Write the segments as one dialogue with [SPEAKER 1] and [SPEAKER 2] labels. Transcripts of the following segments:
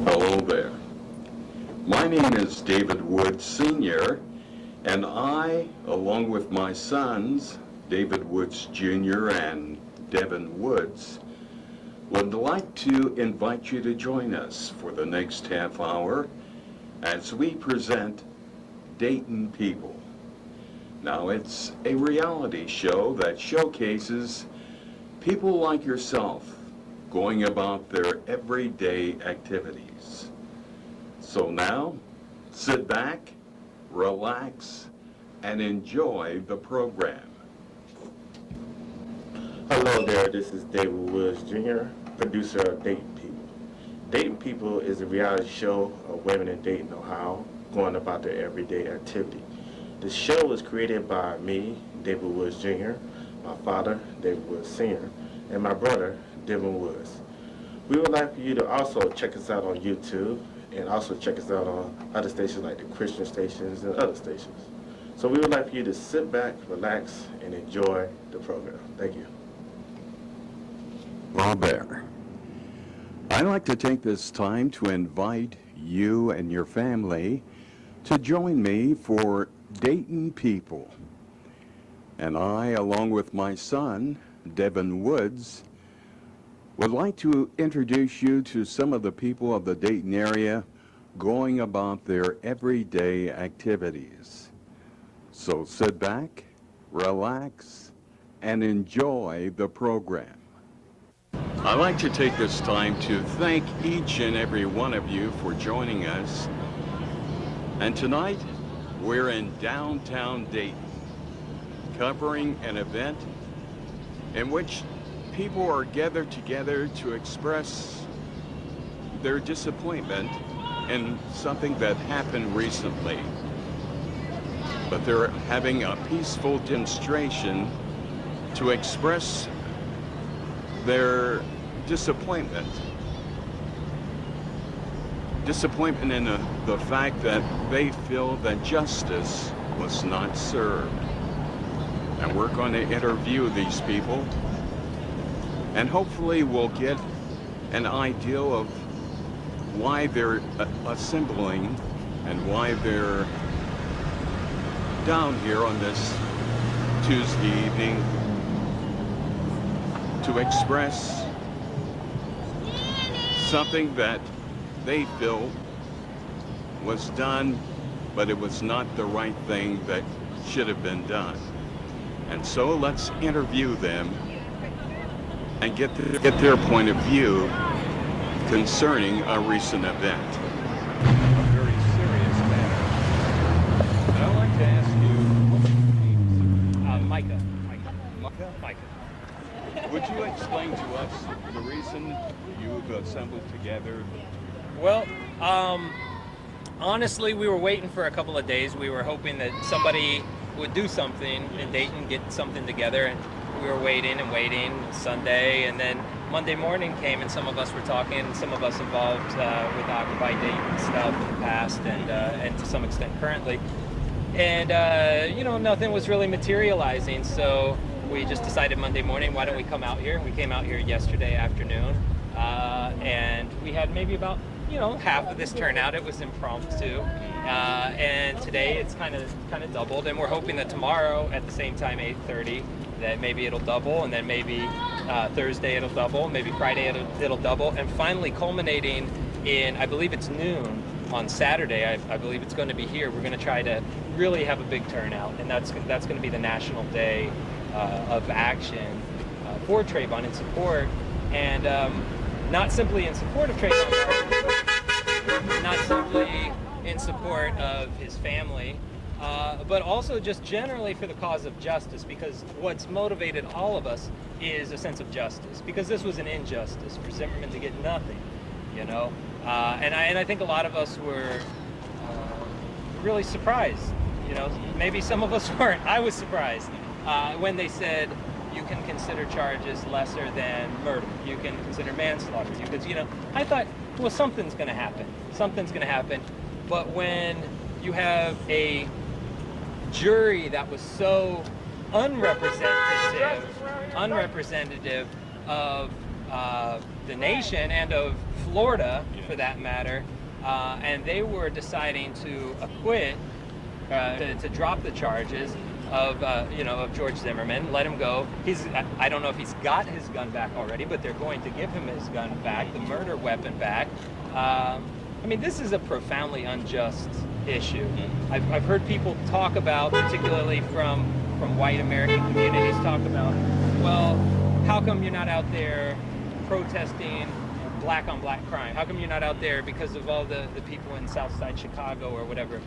[SPEAKER 1] Hello there. My name is David Woods Sr., and I, along with my sons, David Woods Jr. and Devin Woods, would like to invite you to join us for the next half hour as we present Dayton People. Now, it's a reality show that showcases people like yourself going about their everyday activities. So now, sit back, relax, and enjoy the program.
[SPEAKER 2] Hello there, this is David Woods Jr., producer of Dayton People. Dayton People is a reality show of women in Dayton, Ohio, going about their everyday activity. The show was created by me, David Woods Jr., my father, David Woods Sr., and my brother, Devin Woods. We would like for you to also check us out on YouTube and also check us out on other stations like the Christian stations and other stations. So we would like for you to sit back, relax, and enjoy the program. Thank you.
[SPEAKER 1] Well, there. I'd like to take this time to invite you and your family to join me for Dayton People. And I, along with my son, Devin Woods, would like to introduce you to some of the people of the Dayton area going about their everyday activities. So sit back, relax, and enjoy the program. I'd like to take this time to thank each and every one of you for joining us. And tonight, we're in downtown Dayton, covering an event in which people are gathered together to express their disappointment in something that happened recently. But they're having a peaceful demonstration to express their disappointment. Disappointment in the fact that they feel that justice was not served. And we're going to interview these people, and hopefully we'll get an idea of why they're assembling and why they're down here on this Tuesday evening to express something that they feel was done, but it was not the right thing that should have been done. And so let's interview them and get their point of view concerning a recent event. A very serious matter. And I'd like to ask you, what's your name, sir?
[SPEAKER 3] Micah.
[SPEAKER 1] Micah? Would you explain to us the reason you've assembled together?
[SPEAKER 3] Well, honestly, we were waiting for a couple of days. We were hoping that somebody would do something in Dayton, get something together, and we were waiting Sunday, and then Monday morning came, and some of us were talking, some of us involved with Occupy Dayton stuff in the past, and to some extent currently. And nothing was really materializing. So we just decided Monday morning, why don't we come out here? We came out here yesterday afternoon, and we had maybe about half of this turnout. It was impromptu, and today it's kind of doubled, and we're hoping that tomorrow at the same time, 8:30, that maybe it'll double, and then maybe Thursday it'll double, maybe Friday it'll double, and finally culminating in, I believe it's noon on Saturday. I believe it's going to be here. We're going to try to really have a big turnout, and that's going to be the national day of action for Trayvon, in support, and not simply in support of Trayvon, not simply in support of his family, but also just generally for the cause of justice, because what's motivated all of us is a sense of justice, because this was an injustice for Zimmerman to get nothing, and I think a lot of us were really surprised. Maybe some of us weren't. I was surprised when they said you can consider charges lesser than murder. You can consider manslaughter. I thought, well, something's going to happen. Something's going to happen. But when you have a jury that was so unrepresentative of the nation and of Florida, for that matter, and they were deciding to acquit, to drop the charges of George Zimmerman, let him go. I don't know if he's got his gun back already, but they're going to give him his gun back, the murder weapon back. This is a profoundly unjust issue. I've heard people talk about, particularly from white American communities, talk about, well, how come you're not out there protesting black on black crime? How come you're not out there because of all the people in Southside Chicago or whatever?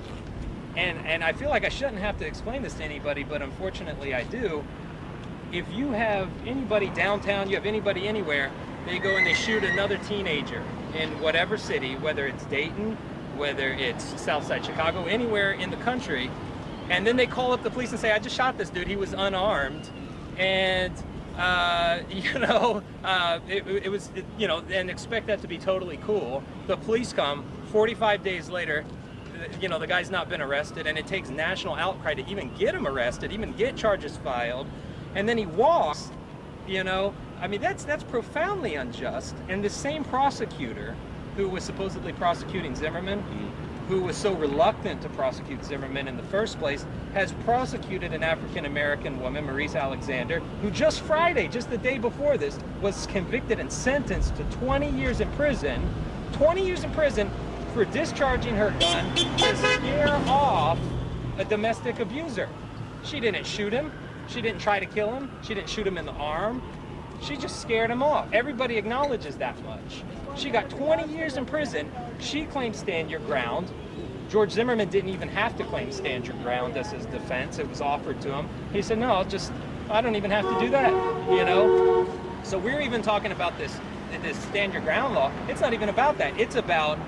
[SPEAKER 3] And I feel like I shouldn't have to explain this to anybody, but unfortunately I do. If you have anybody downtown, you have anybody anywhere, they go and they shoot another teenager in whatever city, whether it's Dayton, whether it's Southside Chicago, anywhere in the country, and then they call up the police and say, I just shot this dude, he was unarmed, and and expect that to be totally cool. The police come 45 days later, the guy's not been arrested, and it takes national outcry to even get him arrested, even get charges filed, and then he walks. That's profoundly unjust. And the same prosecutor who was supposedly prosecuting Zimmerman, who was so reluctant to prosecute Zimmerman in the first place, has prosecuted an African-American woman, Maurice Alexander, who just Friday, just the day before this, was convicted and sentenced to 20 years in prison, for discharging her gun to scare off a domestic abuser. She didn't shoot him. She didn't try to kill him. She didn't shoot him in the arm. She just scared him off. Everybody acknowledges that much. She got 20 years in prison. She claimed stand your ground. George Zimmerman didn't even have to claim stand your ground as his defense. It was offered to him. He said, no, I don't even have to do that, So we're even talking about this stand your ground law. It's not even about that. It's about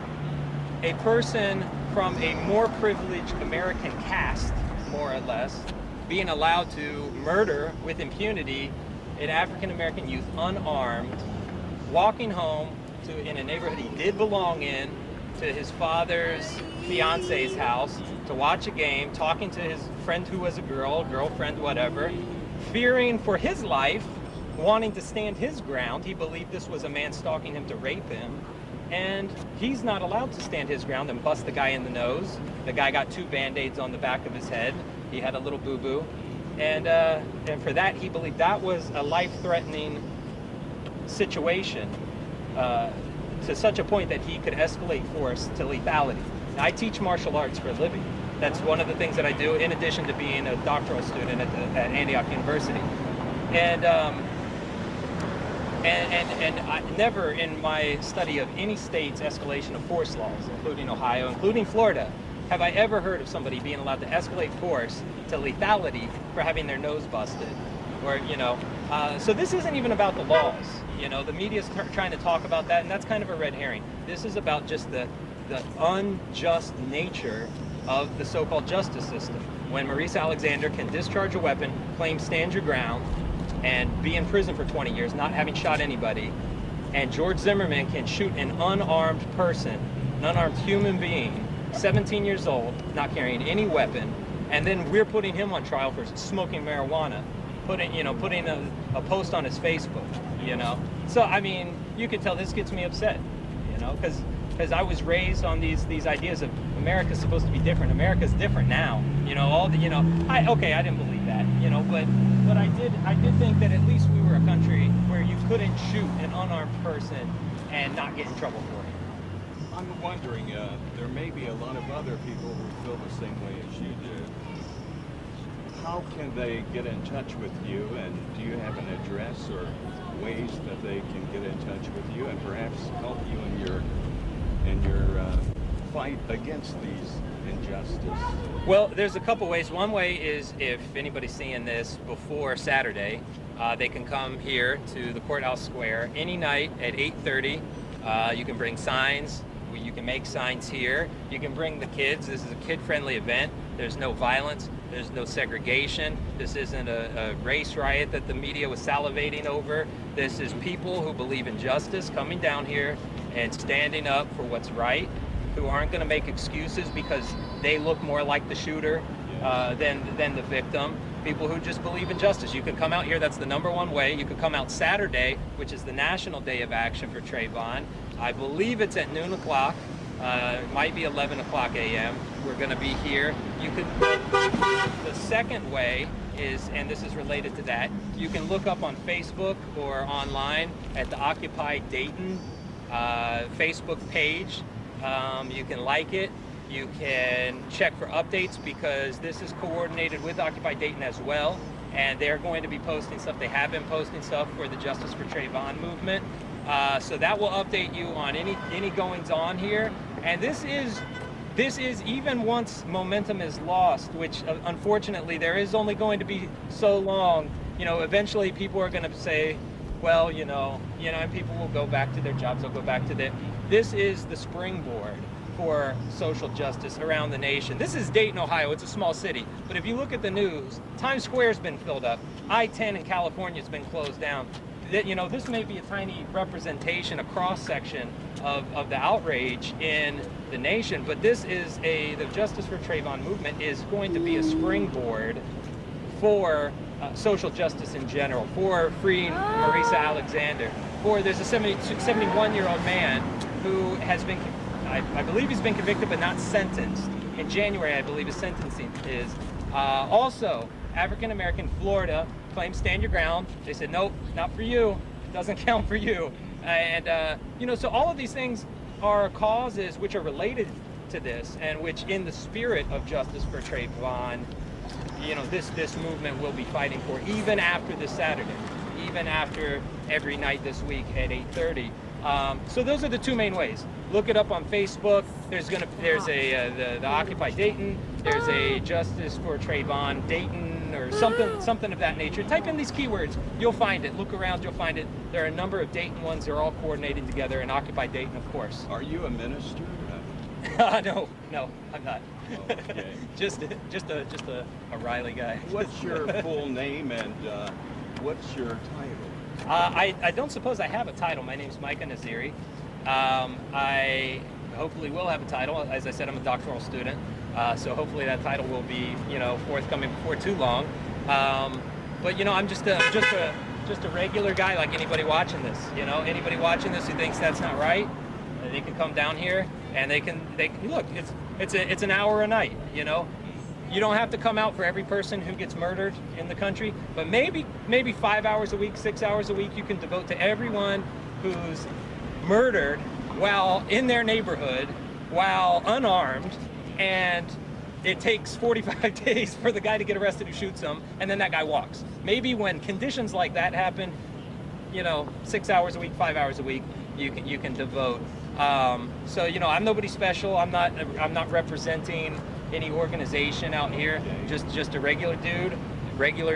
[SPEAKER 3] a person from a more privileged American caste, more or less, being allowed to murder with impunity an African-American youth unarmed, walking home in a neighborhood he did belong in, to his father's fiance's house to watch a game, talking to his friend who was a girlfriend, whatever, fearing for his life, wanting to stand his ground. He believed this was a man stalking him to rape him. And he's not allowed to stand his ground and bust the guy in the nose. The guy got 2 Band-Aids on the back of his head. He had a little boo-boo. And for that, he believed that was a life-threatening situation to such a point that he could escalate force to lethality. Now, I teach martial arts for a living. That's one of the things that I do, in addition to being a doctoral student at Antioch University. And I never in my study of any state's escalation of force laws, including Ohio, including Florida, have I ever heard of somebody being allowed to escalate force to lethality for having their nose busted. Or, so this isn't even about the laws. The media's trying to talk about that, and that's kind of a red herring. This is about just the unjust nature of the so-called justice system. When Maurice Alexander can discharge a weapon, claim stand your ground, and be in prison for 20 years, not having shot anybody, and George Zimmerman can shoot an unarmed person, an unarmed human being, 17 years old, not carrying any weapon, and then we're putting him on trial for smoking marijuana, putting a post on his Facebook, So I mean, you can tell this gets me upset, because I was raised on these ideas of America's supposed to be different. America's different now, I didn't believe that, but I did think that at least we were a country where you couldn't shoot an unarmed person and not get in trouble for it.
[SPEAKER 1] I'm wondering, there may be a lot of other people who feel the same way as you do. How can they get in touch with you, and do you have an address or ways that they can get in touch with you and perhaps help you in your fight against these injustices?
[SPEAKER 3] Well, there's a couple ways. One way is if anybody's seeing this before Saturday, they can come here to the courthouse square any night at 8:30. You can bring signs. You can make signs here. You can bring the kids. This is a kid-friendly event. There's no violence. There's no segregation. This isn't a race riot that the media was salivating over. This is people who believe in justice coming down here and standing up for what's right, who aren't going to make excuses because they look more like the shooter than the victim. People who just believe in justice. You can come out here. That's the number one way. You can come out Saturday, which is the National Day of Action for Trayvon. I believe it's at noon o'clock. It might be 11 o'clock a.m. We're going to be here. The second way is, and this is related to that, you can look up on Facebook or online at the Occupy Dayton Facebook page. You can like it. You can check for updates because this is coordinated with Occupy Dayton as well, and they're going to be posting stuff. They have been posting stuff for the Justice for Trayvon movement. So that will update you on any goings on here. And this is even once momentum is lost, which unfortunately there is only going to be so long. Eventually people are going to say, well, and people will go back to their jobs. They'll go back to this is the springboard for social justice around the nation. This is Dayton, Ohio. It's a small city. But if you look at the news, Times Square's been filled up. I-10 in California's been closed down. This may be a tiny representation, a cross-section of the outrage in the nation, but this is the Justice for Trayvon movement is going to be a springboard for social justice in general, for freeing Marisa Alexander, there's a 71-year-old man who has been, I believe he's been convicted but not sentenced. In January, I believe his sentencing is. Also, African-American, Florida, claims stand your ground. They said, nope, not for you. It doesn't count for you. And, so all of these things are causes which are related to this and which in the spirit of justice for Trayvon, this movement will be fighting for even after this Saturday, even after every night this week at 8:30. So those are the two main ways. Look it up on Facebook. There's the Occupy Dayton. There's a Justice for Trayvon Dayton or something of that nature. Type in these keywords. You'll find it. Look around. You'll find it. There are a number of Dayton ones. They're all coordinated together, and Occupy Dayton, of course.
[SPEAKER 1] Are you a minister?
[SPEAKER 3] No, I'm not.
[SPEAKER 1] Okay.
[SPEAKER 3] just a Riley guy.
[SPEAKER 1] What's your full name and what's your title?
[SPEAKER 3] I don't suppose I have a title. My name's Micah Naziri. I hopefully will have a title. As I said, I'm a doctoral student, so hopefully that title will be, forthcoming before too long. But I'm just a regular guy like anybody watching this. Anybody watching this who thinks that's not right, they can come down here and they can look. It's an hour a night. You don't have to come out for every person who gets murdered in the country, but maybe 5 hours a week, 6 hours a week you can devote to everyone who's murdered while in their neighborhood, while unarmed, and it takes 45 days for the guy to get arrested who shoots him, and then that guy walks. Maybe when conditions like that happen, 6 hours a week, 5 hours a week, you can devote. So I'm nobody special. I'm not representing any organization out here. Just a regular dude, regular